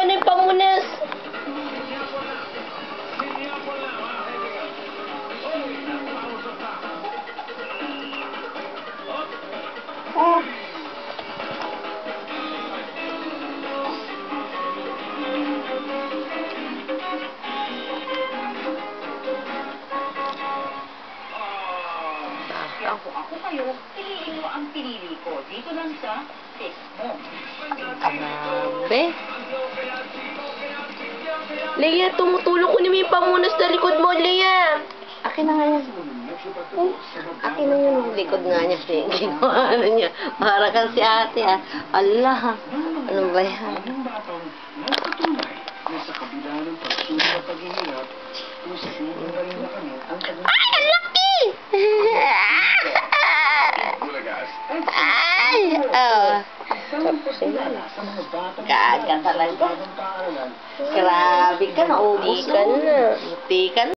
Ano yung pamunas? Oh. Kaya kung ako kayo, piliin mo ang pinili ko. Dito lang sa Facebook. Grabe. Leia, tumutulong ko naman yung pamunas sa likod mo, Leia. Akin na nga yan. Akin na yung likod nga niya. Ginawa na niya. Para kang si ate, ah. Allah. Ano ba yan? Ay, ang laki! Ay! Oh. Gaga talaga. Grabe ka, naubos ka na. Muti ka na.